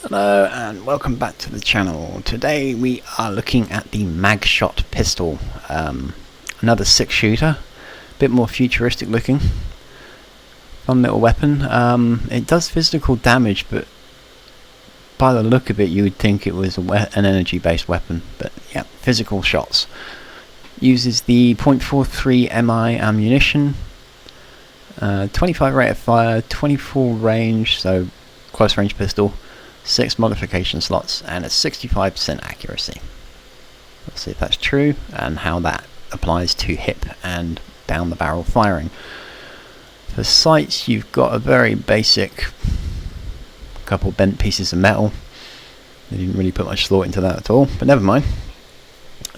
Hello and welcome back to the channel. Today we are looking at the Magshot Pistol, another 6-shooter, a bit more futuristic looking, fun little weapon. It does physical damage, but by the look of it you would think it was an energy based weapon, but yeah, physical shots. Uses the .43 MI ammunition, 25 rate of fire, 24 range, so close range pistol, 6 modification slots, and a 65% accuracy. Let's see if that's true and how that applies to hip and down the barrel firing. For sights, you've got a very basic couple bent pieces of metal. They didn't really put much thought into that at all, but never mind.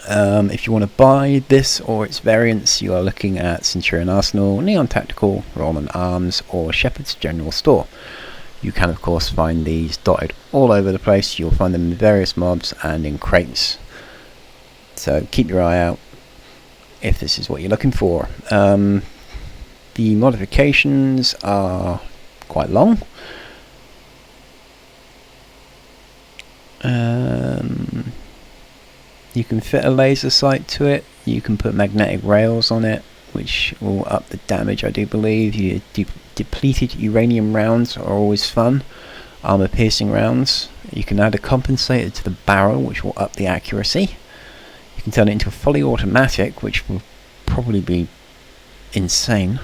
If you want to buy this or its variants, you are looking at Centurion Arsenal, Neon Tactical, Roland Arms, or Shepherd's General Store. You can of course find these dotted all over the place. You'll find them in various mobs and in crates, so keep your eye out if this is what you're looking for. The modifications are quite long. You can fit a laser sight to it. You can put magnetic rails on it, which will up the damage, I do believe. You depleted uranium rounds are always fun. Armor piercing rounds. You can add a compensator to the barrel, which will up the accuracy. You can turn it into a fully automatic, which will probably be insane.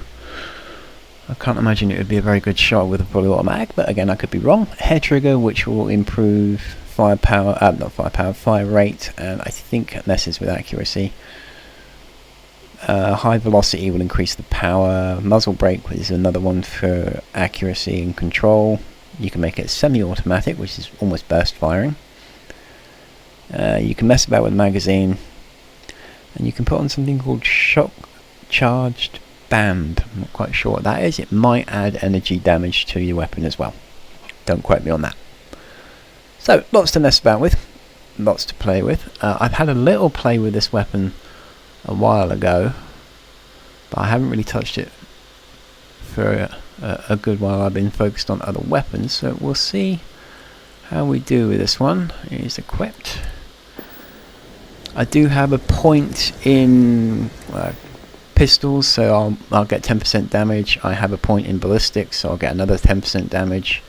I can't imagine it would be a very good shot with a fully automatic, but again I could be wrong. Hair trigger, which will improve fire rate, and I think it messes with accuracy. High velocity will increase the power. Muzzle brake is another one for accuracy and control. You can make it semi-automatic, which is almost burst firing. You can mess about with the magazine, and you can put on something called shock charged band. I'm not quite sure what that is. It might add energy damage to your weapon as well. Don't quote me on that. So lots to mess about with, lots to play with. I've had a little play with this weapon a while ago, but I haven't really touched it for a good while. I've been focused on other weapons, so we'll see how we do with this one. It is equipped. I do have a point in pistols, so I'll get 10% damage. I have a point in ballistics, so I'll get another 10% damage.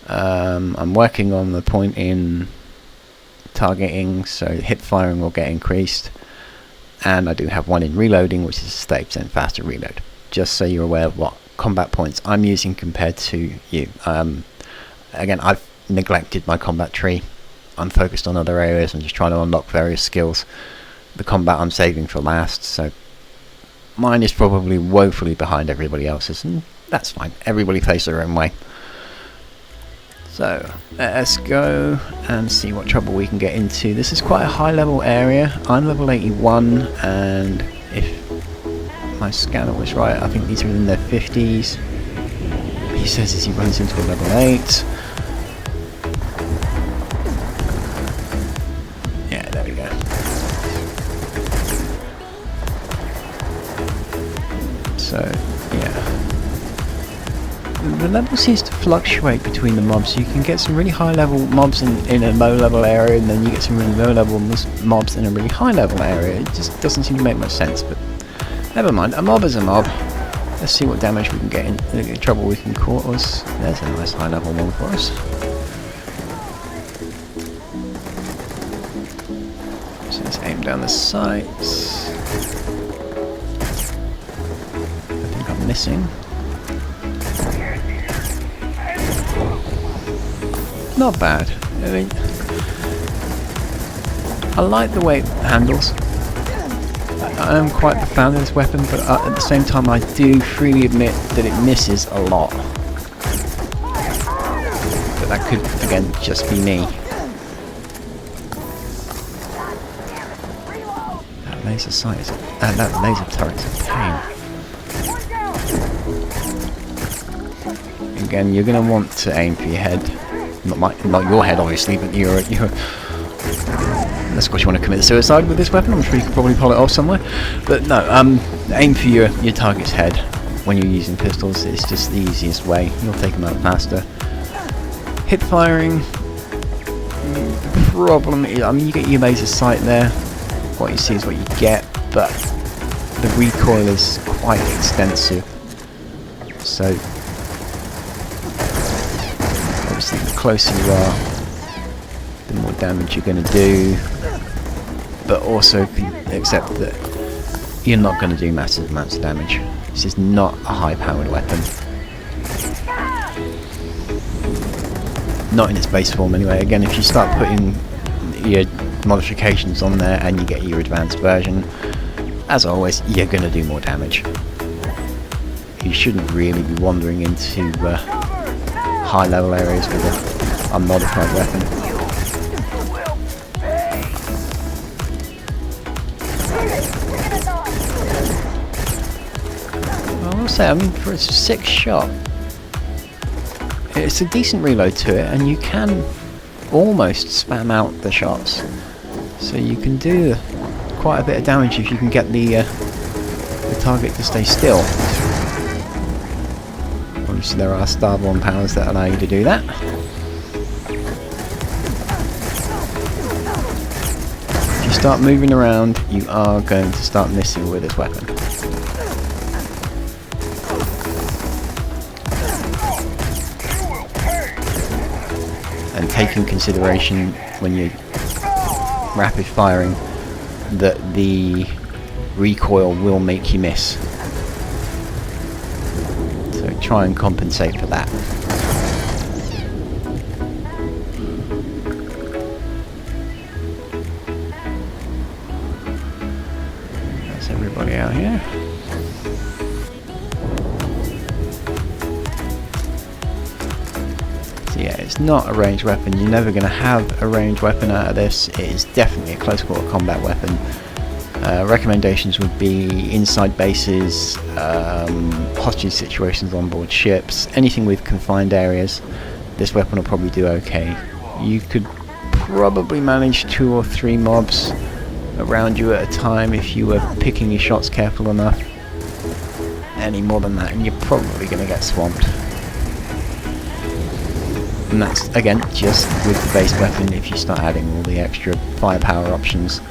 I'm working on the point in targeting, so hip firing will get increased. And I do have one in reloading, which is a 30% faster reload, just so you're aware of what combat points I'm using compared to you. Again, I've neglected my combat tree. I'm focused on other areas and just trying to unlock various skills. The combat I'm saving for last, so mine is probably woefully behind everybody else's, and that's fine. Everybody plays their own way. So let's go and see what trouble we can get into. This is quite a high level area. I'm level 81, and if my scanner was right, I think these are in their 50s. He says as he runs into a level 8. Yeah, there we go. So yeah, the level seems to fluctuate between the mobs. You can get some really high level mobs in a low level area, and then you get some really low level mobs in a really high level area. It just doesn't seem to make much sense, but never mind. A mob is a mob. Let's see what damage we can get in, the trouble we can cause. There's a nice high level one for us. So let's aim down the sights. I think I'm missing. Not bad. I mean, I like the way it handles. I am quite the fan of this weapon, but at the same time I do freely admit that it misses a lot. But that could, again, just be me. That laser sight is that laser turret's a pain. Again, you're going to want to aim for your head. Not your head, obviously, but your unless of course you want to commit suicide with this weapon. I'm sure you could probably pull it off somewhere. But no, aim for your target's head when you're using pistols. It's just the easiest way. You'll take them out faster. Hip firing, The problem is, I mean, you get your laser sight there. What you see is what you get, but the recoil is quite extensive. So, obviously, the closer you are, the more damage you're going to do. But also accept that you're not going to do massive amounts of damage. This is not a high-powered weapon. Not in its base form anyway. Again, if you start putting your modifications on there and you get your advanced version, as always, you're going to do more damage. You shouldn't really be wandering into high-level areas with an unmodified weapon. I will say, I mean, for a 6 shot, it's a decent reload to it, and you can almost spam out the shots. So you can do quite a bit of damage if you can get the target to stay still. Obviously there are Starborn powers that allow you to do that. If you start moving around, you are going to start missing with this weapon. And take in consideration when you're rapid firing that the recoil will make you miss. So try and compensate for that. That's everybody out here. Yeah, it's not a ranged weapon. You're never going to have a ranged weapon out of this. It is definitely a close quarter combat weapon. Recommendations would be inside bases, hostage situations on board ships, anything with confined areas. This weapon will probably do okay. You could probably manage 2 or 3 mobs around you at a time if you were picking your shots careful enough. Any more than that and you're probably going to get swamped. And that's, again, just with the base weapon. If you start adding all the extra firepower options,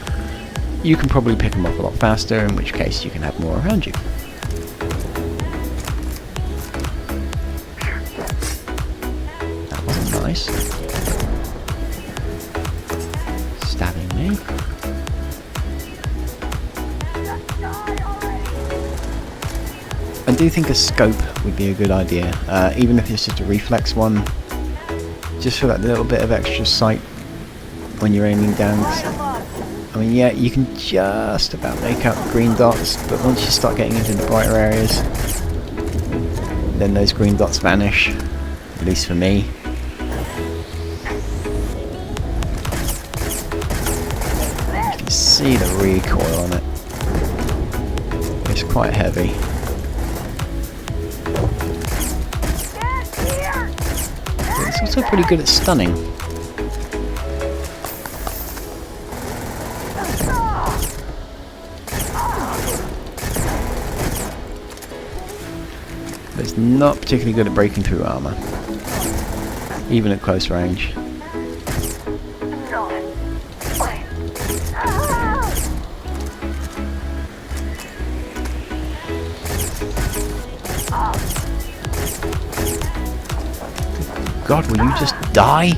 you can probably pick them up a lot faster, in which case you can have more around you. That wasn't nice. Stabbing me. I do think a scope would be a good idea, even if it's just a reflex one. Just for that little bit of extra sight when you're aiming down. I mean, yeah, you can just about make out green dots, but once you start getting into the brighter areas, then those green dots vanish, at least for me. You can see the recoil on it. It's quite heavy. It's also pretty good at stunning. But it's not particularly good at breaking through armor, even at close range. God, will you just die?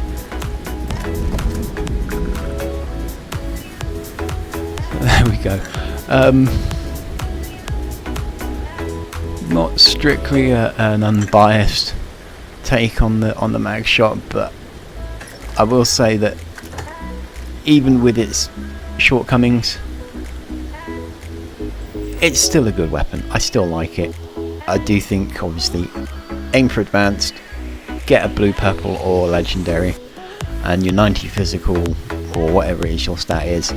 There we go. Not strictly an unbiased take on the Magshot, but I will say that even with its shortcomings, it's still a good weapon. I still like it. I do think, obviously, aim for advanced, get a blue, purple or legendary, and your 90 physical or whatever it is your stat is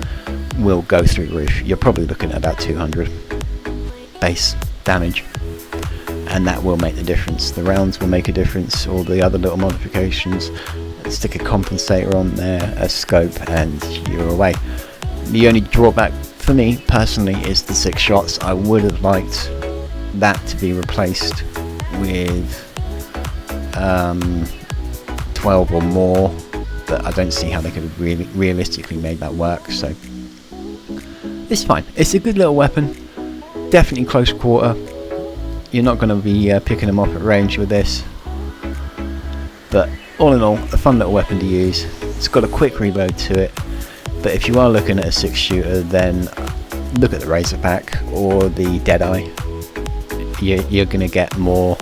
will go through the roof. You're probably looking at about 200 base damage, and that will make the difference. The rounds will make a difference, all the other little modifications. Stick a compensator on there, a scope, and you're away. The only drawback for me personally is the 6 shots. I would have liked that to be replaced with 12 or more, but I don't see how they could have really realistically made that work, so it's fine. It's a good little weapon, definitely close quarter. You're not going to be picking them off at range with this, but all in all, a fun little weapon to use. It's got a quick reload to it, but if you are looking at a 6-shooter, then look at the Razorback or the Deadeye. You're going to get more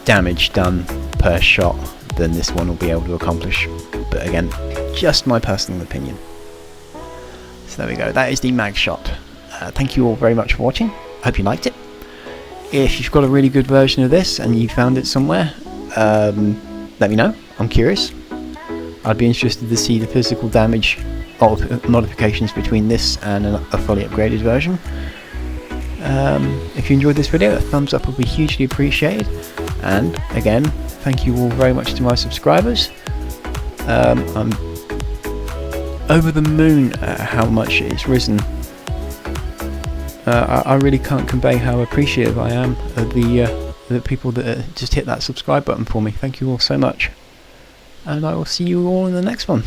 damage done per shot than this one will be able to accomplish, but again, just my personal opinion. So there we go, that is the Magshot. Thank you all very much for watching, hope you liked it. If you've got a really good version of this and you found it somewhere, let me know, I'm curious. I'd be interested to see the physical damage modifications between this and a fully upgraded version. If you enjoyed this video, a thumbs up would be hugely appreciated, and again, thank you all very much to my subscribers. I'm over the moon at how much it's risen. I really can't convey how appreciative I am of the people that just hit that subscribe button for me. Thank you all so much, and I will see you all in the next one.